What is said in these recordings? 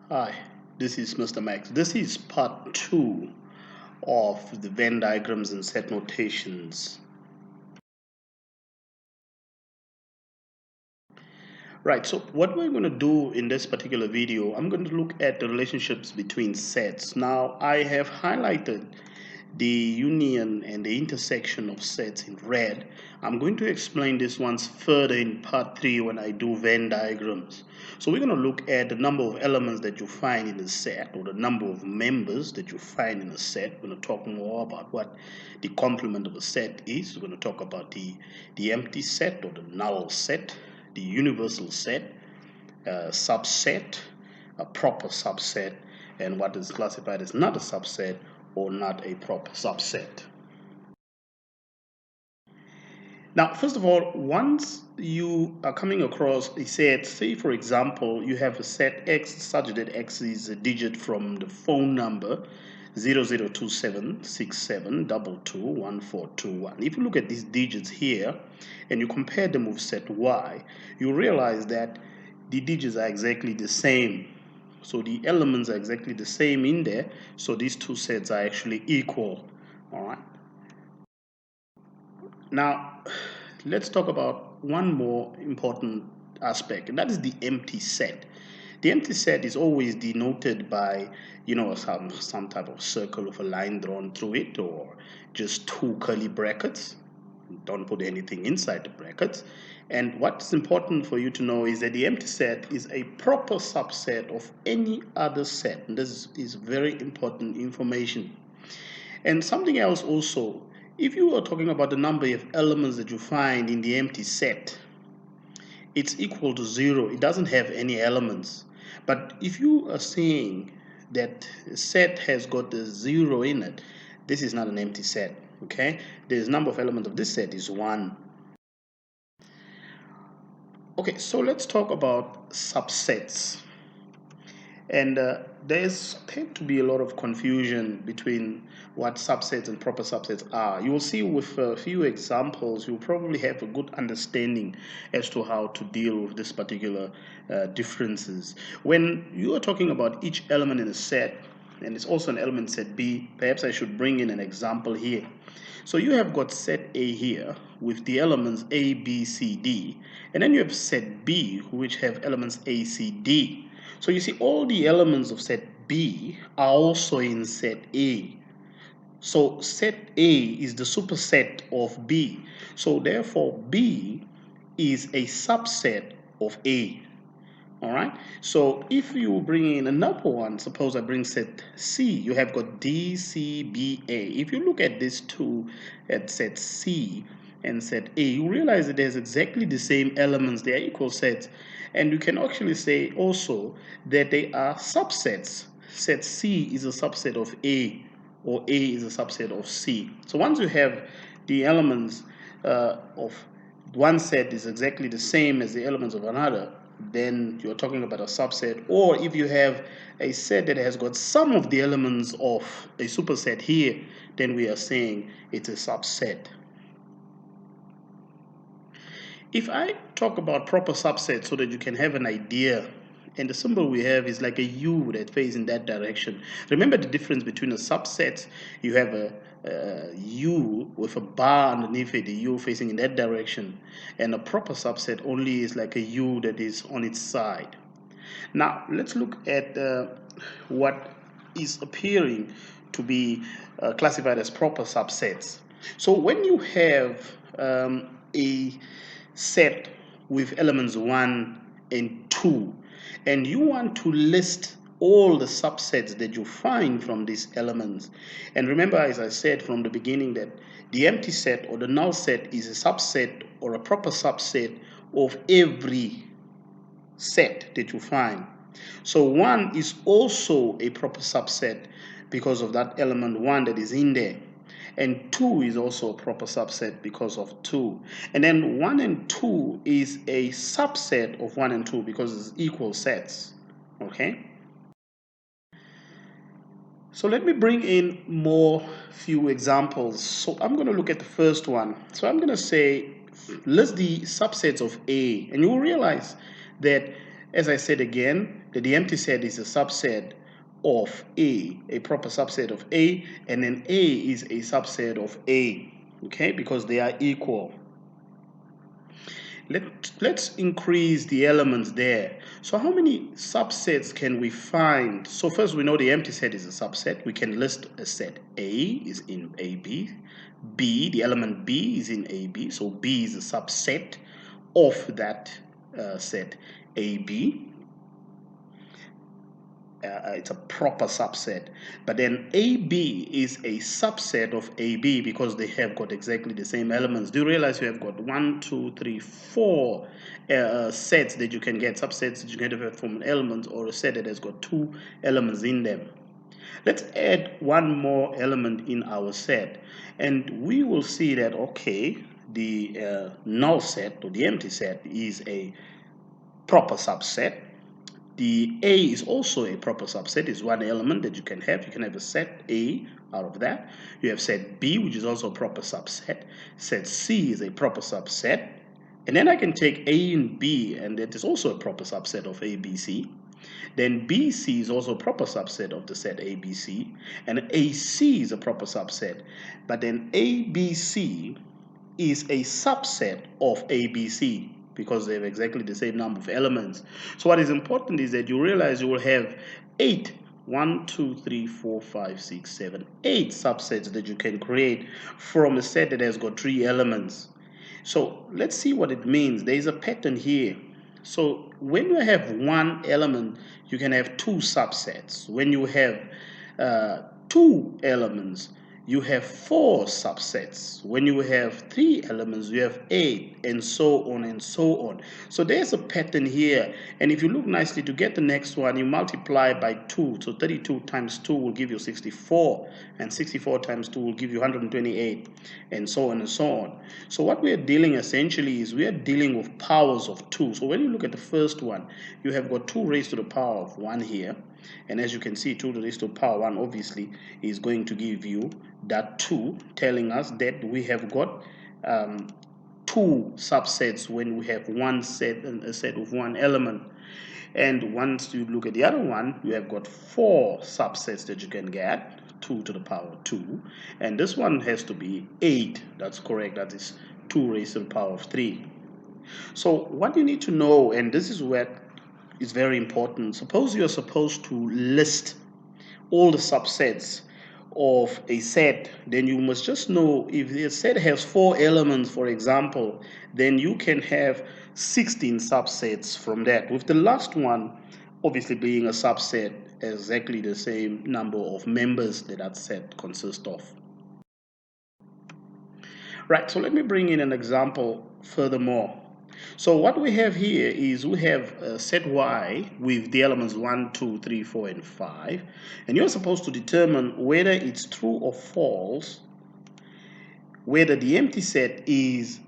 Hi, this is Mr. Max. This is part 2 of the Venn diagrams and set notations. Right, so what we're going to do in this particular video, I'm going to look at the relationships between sets. Now, I have highlighted the union and the intersection of sets in red. I'm going to explain this once further in part 3 when I do Venn diagrams. So we're going to look at the number of elements that you find in a set, or the number of members that you find in a set. We're going to talk more about what the complement of a set is. We're going to talk about the empty set or the null set, the universal set, subset, a proper subset, and what is classified as not a subset or not a proper subset. Now, first of all, once you are coming across a set, say for example, you have a set X such that X is a digit from the phone number 002767221421. If you look at these digits here and you compare them with set Y, you realize that the digits are exactly the same. So the elements are exactly the same in there. So these two sets are actually equal. All right. Now, let's talk about one more important aspect, and that is the empty set. The empty set is always denoted by, some type of circle with a line drawn through it, or just two curly brackets. Don't put anything inside the brackets. And what's important for you to know is that the empty set is a proper subset of any other set. And this is very important information. And something else also, if you are talking about the number of elements that you find in the empty set, it's equal to 0. It doesn't have any elements. But if you are saying that a set has got a 0 in it, this is not an empty set. Okay, the number of elements of this set is 1. Okay, so let's talk about subsets. And there's tend to be a lot of confusion between what subsets and proper subsets are. You will see with a few examples, you'll probably have a good understanding as to how to deal with this particular differences. When you are talking about each element in a set, and it's also an element set B, perhaps I should bring in an example here. So you have got set A here with the elements A, B, C, D, and then you have set B, which have elements A, C, D. So you see all the elements of set B are also in set A. So set A is the superset of B. So therefore B is a subset of A. All right. So if you bring in another one, suppose I bring set C, you have got D, C, B, A. If you look at these two at set C and set A, you realize that there's exactly the same elements. They are equal sets. And you can actually say also that they are subsets. Set C is a subset of A, or A is a subset of C. So once you have the elements of one set is exactly the same as the elements of another, then you're talking about a subset. Or if you have a set that has got some of the elements of a superset here, then we are saying it's a subset. If I talk about proper subsets so that you can have an idea, and the symbol we have is like a U that faces in that direction. Remember the difference between a subset, you have a U with a bar underneath it, the U facing in that direction, and a proper subset only is like a U that is on its side. Now let's look at what is appearing to be classified as proper subsets. So when you have a set with elements 1 and 2, and you want to list all the subsets that you find from these elements. And remember, as I said from the beginning, that the empty set or the null set is a subset or a proper subset of every set that you find. So 1 is also a proper subset because of that element 1 that is in there. And 2 is also a proper subset because of 2. And then 1 and 2 is a subset of 1 and 2 because it's equal sets. Okay? So let me bring in more few examples. So I'm going to look at the first one. So I'm going to say, list the subsets of A. And you will realize that, as I said again, that the empty set is a subset of A, a proper subset of A, and then A is a subset of A, okay, because they are equal. Let's increase the elements there. So how many subsets can we find? So first we know the empty set is a subset. We can list a set A is in AB. B, the element B is in AB. So B is a subset of that set AB. It's a proper subset, but then AB is a subset of AB because they have got exactly the same elements. Do you realize you have got 1, 2, 3, 4 sets that you can get, subsets that you can get from an element, or a set that has got 2 elements in them? Let's add one more element in our set, and we will see that, okay, the null set or the empty set is a proper subset. The A is also a proper subset. It's one element that you can have. You can have a set A out of that. You have set B, which is also a proper subset. Set C is a proper subset. And then I can take A and B, and that is also a proper subset of ABC. Then BC is also a proper subset of the set ABC. And AC is a proper subset. But then ABC is a subset of ABC, because they have exactly the same number of elements. So what is important is that you realize you will have 8, 1, 2, 3, 4, 5, 6, 7, 8 subsets that you can create from a set that has got 3 elements. So let's see what it means. There is a pattern here. So when you have one element, you can have 2 subsets. When you have 2 elements, you have 4 subsets. When you have 3 elements, you have 8, and so on and so on. So there's a pattern here, and if you look nicely to get the next one, you multiply by 2. So 32 times 2 will give you 64, and 64 times 2 will give you 128, and so on and so on. So what we are dealing essentially is we are dealing with powers of 2. So when you look at the first one, you have got 2 raised to the power of 1 here. And as you can see, 2 raised to the power 1 obviously is going to give you that 2, telling us that we have got 2 subsets when we have one set and a set of one element. And once you look at the other one, you have got 4 subsets that you can get, 2 to the power 2. And this one has to be 8. That's correct. That is 2 raised to the power of 3. So what you need to know, and this is where is very important. Suppose you're supposed to list all the subsets of a set, then you must just know if the set has 4 elements, for example, then you can have 16 subsets from that, with the last one obviously being a subset, exactly the same number of members that set consists of. Right, so let me bring in an example furthermore. So what we have here is we have a set Y with the elements 1, 2, 3, 4, and 5. And you're supposed to determine whether it's true or false, whether the empty set is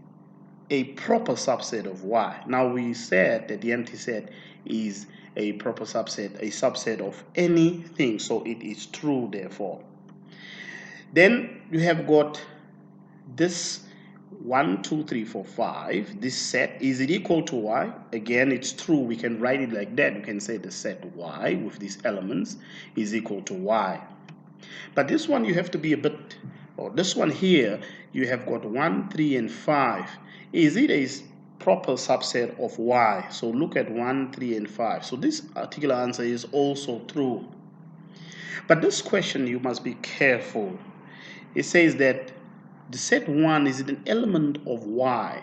a proper subset of Y. Now we said that the empty set is a proper subset, a subset of anything. So it is true, therefore. Then you have got this 1, 2, 3, 4, 5. This set, is it equal to Y? Again, it's true. We can write it like that. We can say the set Y with these elements is equal to Y. But this one you have to be a bit, or this one here, you have got 1, 3, and 5. Is it a proper subset of Y? So look at 1, 3, and 5. So this particular answer is also true. But this question, you must be careful. It says that the set 1 is an element of Y.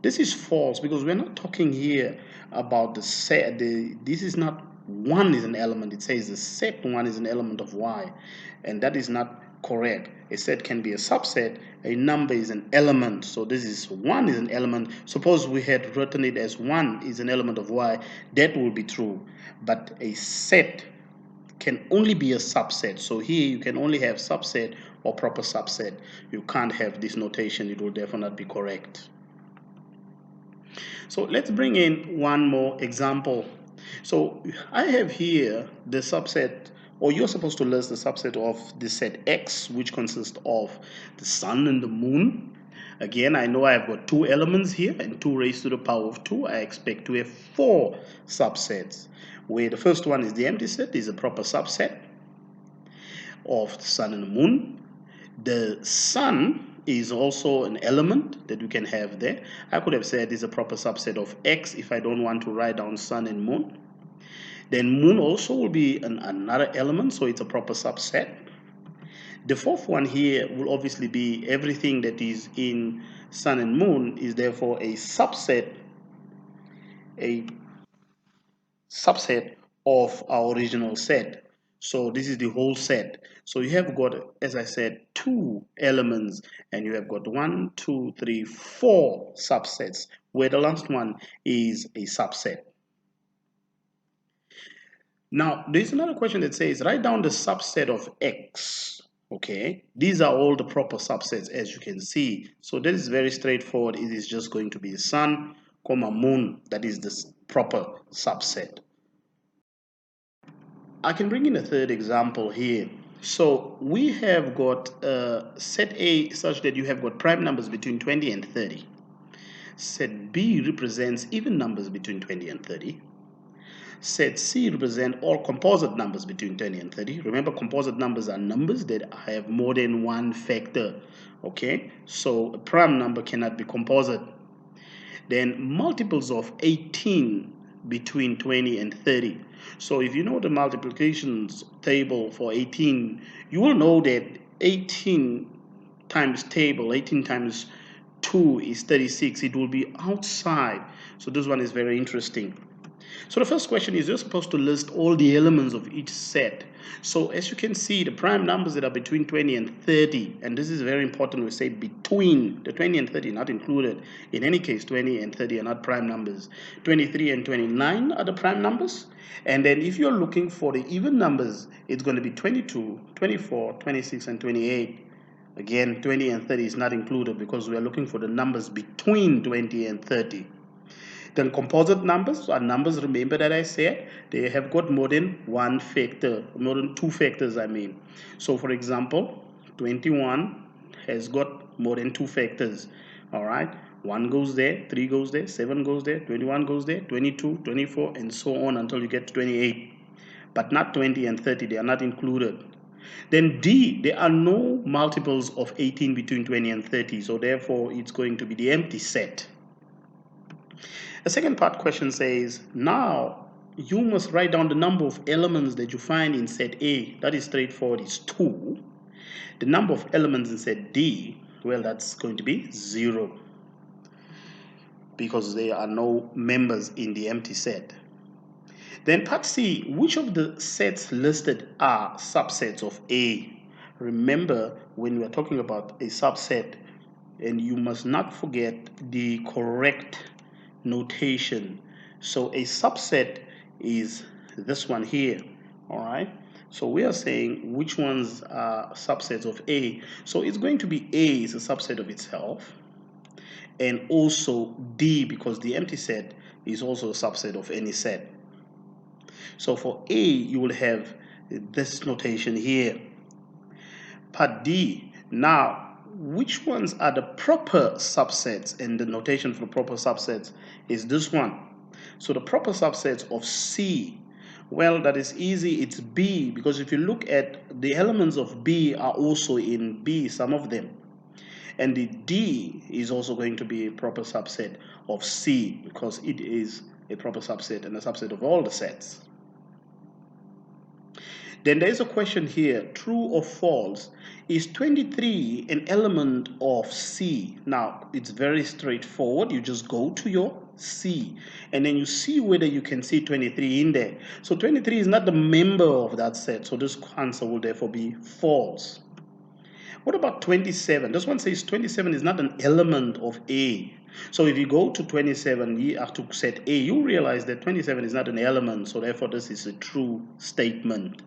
This is false because we're not talking here about the set. This is not 1 is an element. It says the set 1 is an element of Y, and that is not correct. A set can be a subset. A number is an element. So this is 1 is an element. Suppose we had written it as 1 is an element of Y. That will be true. But a set can only be a subset. So here you can only have subset or proper subset. You can't have this notation. It will definitely not be correct. So let's bring in one more example. So I have here the subset, or you're supposed to list the subset of the set X, which consists of the sun and the moon. Again, I know I've got 2 elements here, and 2 raised to the power of 2. I expect to have 4 subsets, where the first one is the empty set, is a proper subset of the sun and the moon. The sun is also an element that we can have there. I could have said is a proper subset of X if I don't want to write down sun and moon. Then moon also will be another element, so it's a proper subset. The fourth one here will obviously be everything that is in sun and moon is therefore a subset of our original set. So this is the whole set. So you have got, as I said, 2 elements, and you have got 1, 2, 3, 4 subsets, where the last one is a subset. Now, there's another question that says, write down the subset of X. Okay, these are all the proper subsets, as you can see. So this is very straightforward. It is just going to be sun, comma, moon. That is the proper subset. I can bring in a third example here. So we have got set A such that you have got prime numbers between 20 and 30. Set B represents even numbers between 20 and 30. Set C represent all composite numbers between 20 and 30. Remember, composite numbers are numbers that have more than one factor. Okay, so a prime number cannot be composite. Then multiples of 18 between 20 and 30. So if you know the multiplications table for 18, you will know that 18 times table, 18 times 2 is 36. It will be outside. So this one is very interesting. So the first question is, you're supposed to list all the elements of each set. So as you can see, the prime numbers that are between 20 and 30, and this is very important, we say between, the 20 and 30 not included. In any case, 20 and 30 are not prime numbers. 23 and 29 are the prime numbers. And then if you're looking for the even numbers, it's going to be 22, 24, 26, and 28. Again, 20 and 30 is not included because we are looking for the numbers between 20 and 30. Then composite numbers are numbers, remember that I said, they have got more than one factor, more than 2 factors, I mean. So for example, 21 has got more than 2 factors, all right? 1 goes there, 3 goes there, 7 goes there, 21 goes there, 22, 24, and so on until you get to 28. But not 20 and 30, they are not included. Then D, there are no multiples of 18 between 20 and 30, so therefore it's going to be the empty set. The second part question says, now you must write down the number of elements that you find in set A. That is straightforward, it's 2. The number of elements in set D, well, that's going to be 0 because there are no members in the empty set. Then part C, which of the sets listed are subsets of A? Remember, when we are talking about a subset, and you must not forget the correct notation. So a subset is this one here, all right? So we are saying which ones are subsets of A. So it's going to be A is a subset of itself, and also D, because the empty set is also a subset of any set. So for A, you will have this notation here. Part D, now which ones are the proper subsets? And the notation for proper subsets is this one. So the proper subsets of C, well, that is easy, it's B, because if you look at the elements of B are also in B, some of them. And the D is also going to be a proper subset of C because it is a proper subset and a subset of all the sets. Then there is a question here, true or false. Is 23 an element of C? Now, it's very straightforward. You just go to your C, and then you see whether you can see 23 in there. So 23 is not the member of that set, so this answer will therefore be false. What about 27? This one says 27 is not an element of A. So if you go to 27, you have to set A, you realize that 27 is not an element, so therefore this is a true statement.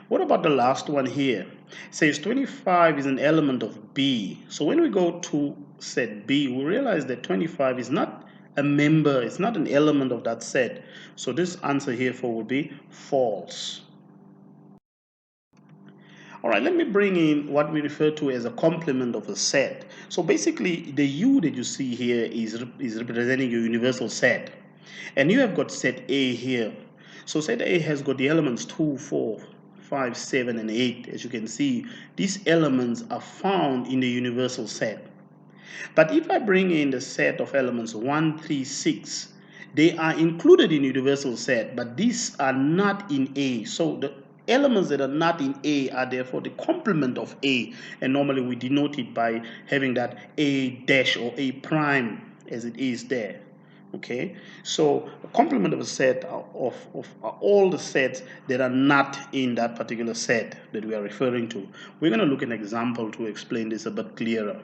What about the last one here? It says 25 is an element of B. So when we go to set B, we realize that 25 is not a member, it's not an element of that set. So this answer here for will be false. All right, let me bring in what we refer to as a complement of a set. So basically, the U that you see here is representing your universal set. And you have got set A here. So set A has got the elements 2, 4, 5, 7, and 8. As you can see, these elements are found in the universal set. But if I bring in the set of elements 1, 3, 6, they are included in universal set, but these are not in A. So the elements that are not in A are therefore the complement of A, and normally we denote it by having that A dash or A prime as it is there. Okay, so a complement of a set of all the sets that are not in that particular set that we are referring to. We're going to look at an example to explain this a bit clearer.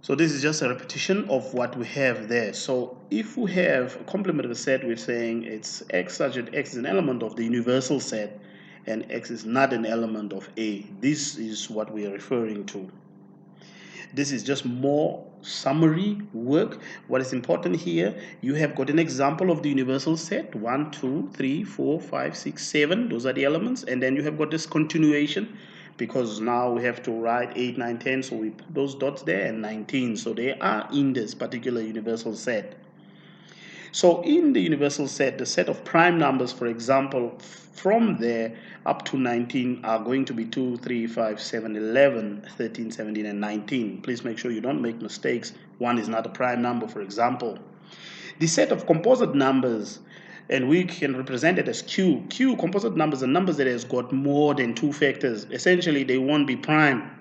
So this is just a repetition of what we have there. So if we have a complement of a set, we're saying it's X such that X is an element of the universal set and X is not an element of A. This is what we are referring to. This is just more summary work. What is important here, you have got an example of the universal set, 1, 2, 3, 4, 5, 6, 7. Those are the elements. And then you have got this continuation, because now we have to write 8, 9, 10. So we put those dots there, and 19. So they are in this particular universal set. So in the universal set, the set of prime numbers, for example, from there up to 19 are going to be 2, 3, 5, 7, 11, 13, 17, and 19. Please make sure you don't make mistakes. 1 is not a prime number, for example. The set of composite numbers, and we can represent it as Q. Q, composite numbers, are numbers that has got more than 2 factors. Essentially, they won't be prime.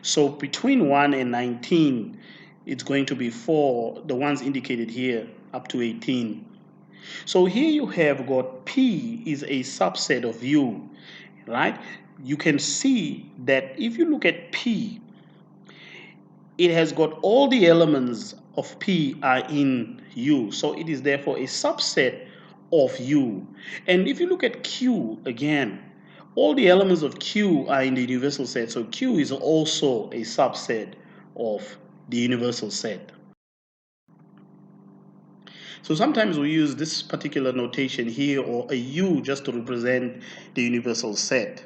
So between 1 and 19, it's going to be 4, the ones indicated here, up to 18. So here you have got P is a subset of U, right? You can see that if you look at P, it has got all the elements of P are in U. So it is therefore a subset of U. And if you look at Q again, all the elements of Q are in the universal set. So Q is also a subset of the universal set. So sometimes we use this particular notation here, or a U, just to represent the universal set.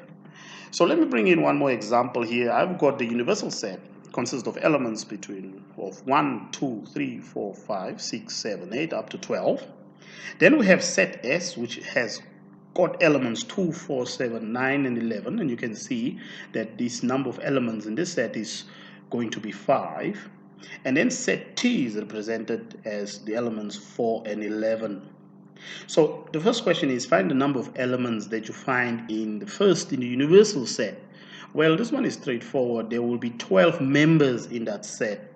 So let me bring in one more example here. I've got the universal set consists of elements between 1, 2, 3, 4, 5, 6, 7, 8, up to 12. Then we have set S, which has got elements 2, 4, 7, 9, and 11. And you can see that this number of elements in this set is going to be 5. And then set T is represented as the elements 4 and 11. So the first question is, find the number of elements that you find in the universal set. Well, this one is straightforward. There will be 12 members in that set.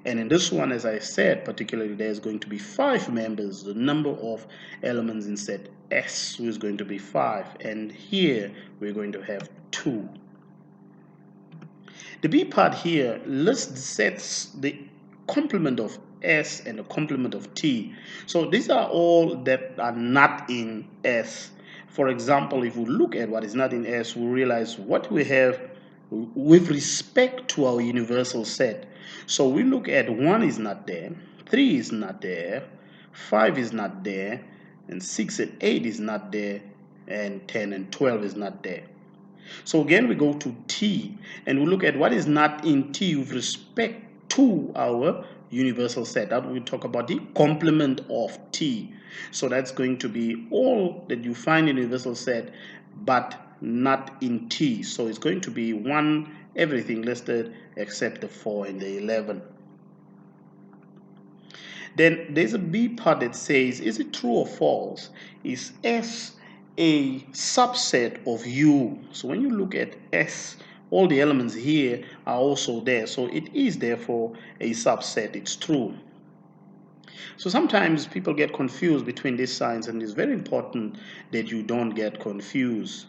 And in this one, as I said, particularly, there's going to be 5 members. The number of elements in set S is going to be 5. And here, we're going to have 2. The B part here lists sets the complement of S and the complement of T. So these are all that are not in S. For example, if we look at what is not in S, we realize what we have with respect to our universal set. So we look at 1 is not there, 3 is not there, 5 is not there, and 6 and 8 is not there, and 10 and 12 is not there. So again, we go to T, and we look at what is not in T with respect to our universal set. That we talk about the complement of T. So that's going to be all that you find in universal set, but not in T. So it's going to be 1, everything listed except the 4 and the 11. Then there's a B part that says, is it true or false? Is S a subset of U? So when you look at S, all the elements here are also there. So it is therefore a subset. It's true. So sometimes people get confused between these signs, and it's very important that you don't get confused.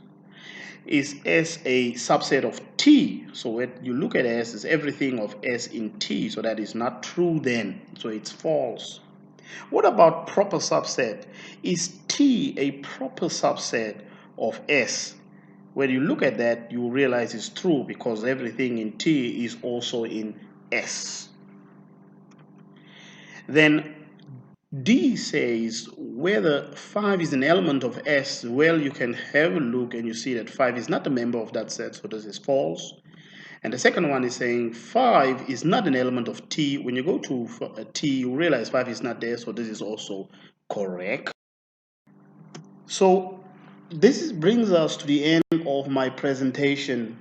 Is S a subset of T? So when you look at S, it's everything of S in T. So that is not true then. So it's false. What about proper subset? Is T a proper subset of S? When you look at that, you realize it's true, because everything in T is also in S. Then D says whether 5 is an element of S. Well, you can have a look and you see that 5 is not a member of that set, so this is false. And the second one is saying 5 is not an element of T. When you go to T, you realize 5 is not there, so this is also correct. So this brings us to the end of my presentation.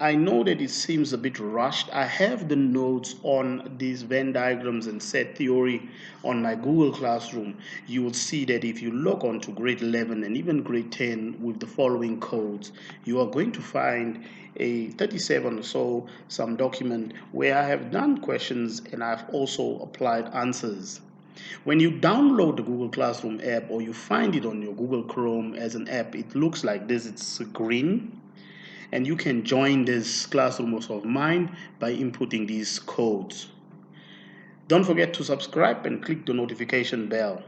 I know that it seems a bit rushed. I have the notes on these Venn diagrams and set theory on my Google Classroom. You will see that if you log on to grade 11 and even grade 10 with the following codes, you are going to find a 37 or so some document where I have done questions and I've also applied answers. When you download the Google Classroom app or you find it on your Google Chrome as an app, it looks like this. It's green. And you can join this classroom of mine by inputting these codes. Don't forget to subscribe and click the notification bell.